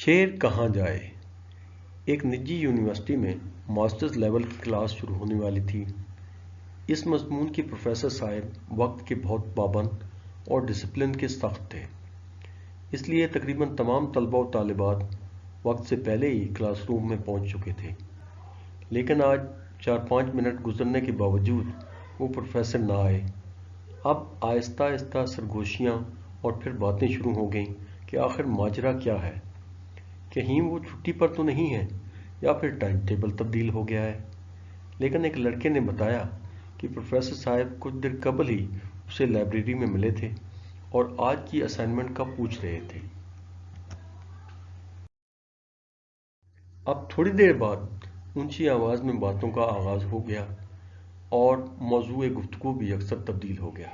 شیر کہاں جائے؟ ایک نجی یونیورسٹی میں ماسٹرز لیول کی کلاس شروع ہونے والی تھی۔ اس مضمون کے پروفیسر صاحب وقت کے بہت پابند اور ڈسپلن کے سخت تھے، اس لیے تقریباً تمام طلبہ و طالبات وقت سے پہلے ہی کلاس روم میں پہنچ چکے تھے۔ لیکن آج 4-5 منٹ گزرنے کے باوجود وہ پروفیسر نہ آئے۔ اب آہستہ آہستہ سرگوشیاں اور پھر باتیں شروع ہو گئیں کہ آخر ماجرا کیا ہے، کہیں وہ چھٹی پر تو نہیں ہے یا پھر ٹائم ٹیبل تبدیل ہو گیا ہے۔ لیکن ایک لڑکے نے بتایا کہ پروفیسر صاحب کچھ دیر قبل ہی اسے لائبریری میں ملے تھے اور آج کی اسائنمنٹ کا پوچھ رہے تھے۔ اب تھوڑی دیر بعد اونچی آواز میں باتوں کا آغاز ہو گیا اور موضوع گفتگو بھی اکثر تبدیل ہو گیا۔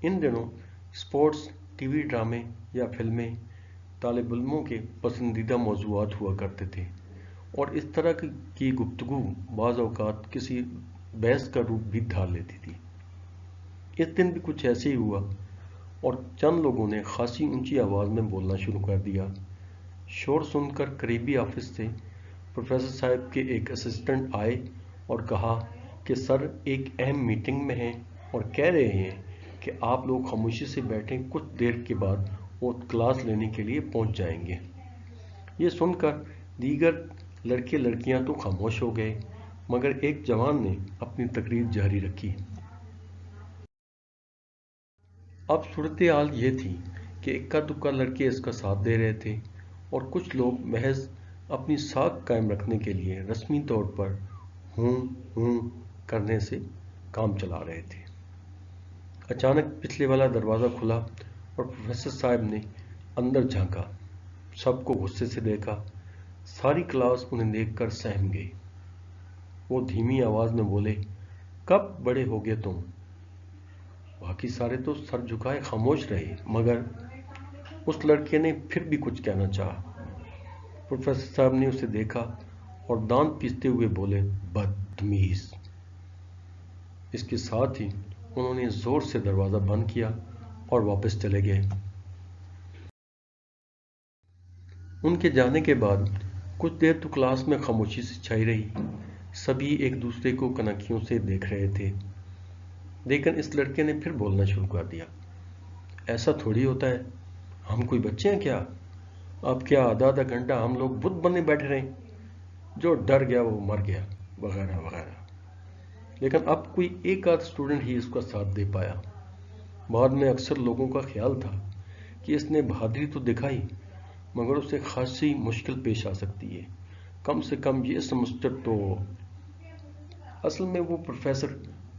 ان دنوں سپورٹس، ٹی وی ڈرامے یا فلمیں طالب علموں کے پسندیدہ موضوعات ہوا کرتے تھے، اور اس طرح کی گفتگو بعض اوقات کسی بحث کا روپ بھی دھار لیتی تھی۔ اس دن بھی کچھ ایسے ہی ہوا اور چند لوگوں نے خاصی اونچی آواز میں بولنا شروع کر دیا۔ شور سن کر قریبی آفس سے پروفیسر صاحب کے ایک اسسٹنٹ آئے اور کہا کہ سر ایک اہم میٹنگ میں ہیں اور کہہ رہے ہیں کہ آپ لوگ خاموشی سے بیٹھیں، کچھ دیر کے بعد وہ کلاس لینے کے لیے پہنچ جائیں گے۔ یہ سن کر دیگر لڑکے لڑکیاں تو خاموش ہو گئے، مگر ایک جوان نے اپنی تقریر جاری رکھی۔ اب صورتحال یہ تھی کہ اکا دکا لڑکے اس کا ساتھ دے رہے تھے اور کچھ لوگ محض اپنی ساکھ قائم رکھنے کے لیے رسمی طور پر ہوں ہوں کرنے سے کام چلا رہے تھے۔ اچانک پچھلے والا دروازہ کھلا اور پروفیسر صاحب نے اندر جھانکا، سب کو غصے سے دیکھا۔ ساری کلاس انہیں دیکھ کر سہم گئی۔ وہ دھیمی آواز میں بولے، کب بڑے ہو گئے تم؟ باقی سارے تو سر جھکائے خاموش رہے، مگر اس لڑکے نے پھر بھی کچھ کہنا چاہا۔ پروفیسر صاحب نے اسے دیکھا اور دانت پیستے ہوئے بولے، بدتمیز۔ اس کے ساتھ ہی انہوں نے زور سے دروازہ بند کیا اور واپس چلے گئے۔ ان کے جانے کے بعد کچھ دیر تو کلاس میں خاموشی سے چھائی رہی۔ سبھی ایک دوسرے کو کنکھیوں سے دیکھ رہے تھے، لیکن اس لڑکے نے پھر بولنا شروع کر دیا، ایسا تھوڑی ہوتا ہے، ہم کوئی بچے ہیں کیا؟ اب کیا آدھا آدھا گھنٹہ ہم لوگ بت بنے بیٹھے رہیں؟ جو ڈر گیا وہ مر گیا، وغیرہ وغیرہ۔ لیکن اب کوئی ایک آدھ اسٹوڈنٹ ہی اس کا ساتھ دے پایا۔ بعد میں اکثر لوگوں کا خیال تھا کہ اس نے بہادری تو دکھائی، مگر اسے خاصی مشکل پیش آ سکتی ہے، کم سے کم یہ سمسٹر تو۔ اصل میں وہ پروفیسر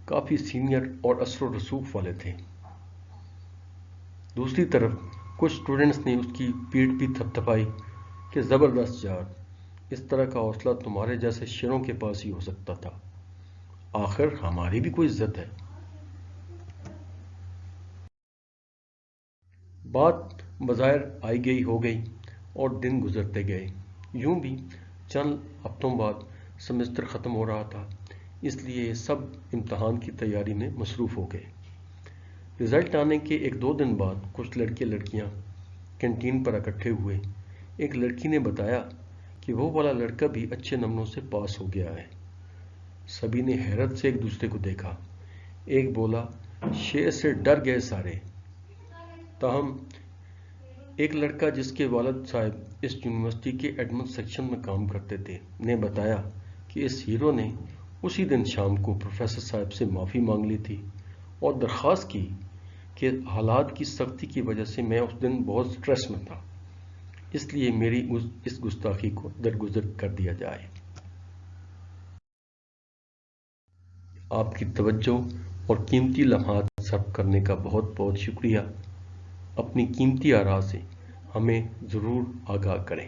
کافی سینئر اور اثر و رسوخ والے تھے۔ دوسری طرف کچھ اسٹوڈنٹس نے اس کی پیٹھ بھی تھپ تھپائی کہ زبردست یار، اس طرح کا حوصلہ تمہارے جیسے شیروں کے پاس ہی ہو سکتا تھا، آخر ہماری بھی کوئی عزت ہے۔ بات بظاہر آئی گئی ہو گئی اور دن گزرتے گئے۔ یوں بھی چند ہفتوں بعد سمسٹر ختم ہو رہا تھا، اس لیے سب امتحان کی تیاری میں مصروف ہو گئے۔ رزلٹ آنے کے 1-2 دن بعد کچھ لڑکے لڑکیاں کینٹین پر اکٹھے ہوئے۔ ایک لڑکی نے بتایا کہ وہ والا لڑکا بھی اچھے نمبروں سے پاس ہو گیا ہے۔ سبھی نے حیرت سے ایک دوسرے کو دیکھا۔ ایک بولا، شیر سے ڈر گئے سارے۔ تاہم ایک لڑکا جس کے والد صاحب اس یونیورسٹی کے ایڈمن سیکشن میں کام کرتے تھے نے بتایا کہ اس ہیرو نے اسی دن شام کو پروفیسر صاحب سے معافی مانگ لی تھی اور درخواست کی کہ حالات کی سختی کی وجہ سے میں اس دن بہت سٹریس میں تھا، اس لیے میری اس گستاخی کو درگزر کر دیا جائے۔ آپ کی توجہ اور قیمتی لمحات صرف کرنے کا بہت بہت شکریہ۔ اپنی قیمتی آراء سے ہمیں ضرور آگاہ کریں۔